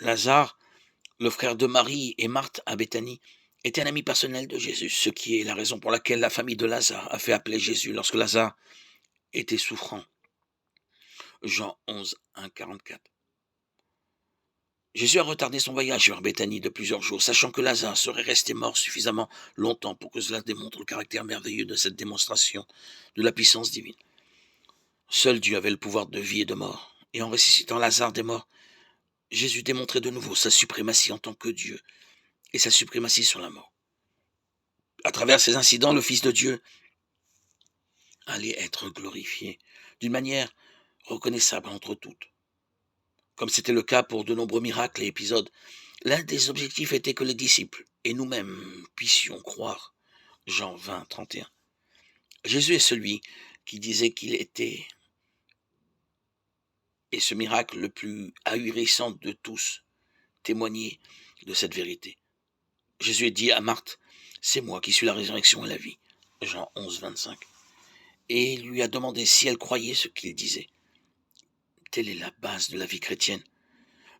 Lazare, le frère de Marie et Marthe à Béthanie, était un ami personnel de Jésus, ce qui est la raison pour laquelle la famille de Lazare a fait appeler Jésus lorsque Lazare était souffrant. Jean 11, 1, 44. Jésus a retardé son voyage vers Béthanie de plusieurs jours, sachant que Lazare serait resté mort suffisamment longtemps pour que cela démontre le caractère merveilleux de cette démonstration de la puissance divine. Seul Dieu avait le pouvoir de vie et de mort, et en ressuscitant Lazare des morts, Jésus démontrait de nouveau sa suprématie en tant que Dieu et sa suprématie sur la mort. À travers ces incidents, le Fils de Dieu allait être glorifié d'une manière reconnaissable entre toutes. Comme c'était le cas pour de nombreux miracles et épisodes, l'un des objectifs était que les disciples et nous-mêmes puissions croire. Jean 20, 31. Jésus est celui qui disait qu'il était, et ce miracle le plus ahurissant de tous, témoignait de cette vérité. Jésus a dit à Marthe, c'est moi qui suis la résurrection et la vie. Jean 11, 25. Et il lui a demandé si elle croyait ce qu'il disait. Telle est la base de la vie chrétienne.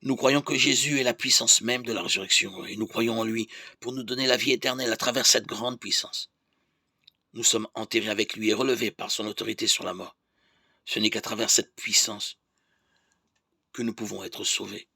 Nous croyons que Jésus est la puissance même de la résurrection et nous croyons en lui pour nous donner la vie éternelle à travers cette grande puissance. Nous sommes enterrés avec lui et relevés par son autorité sur la mort. Ce n'est qu'à travers cette puissance que nous pouvons être sauvés.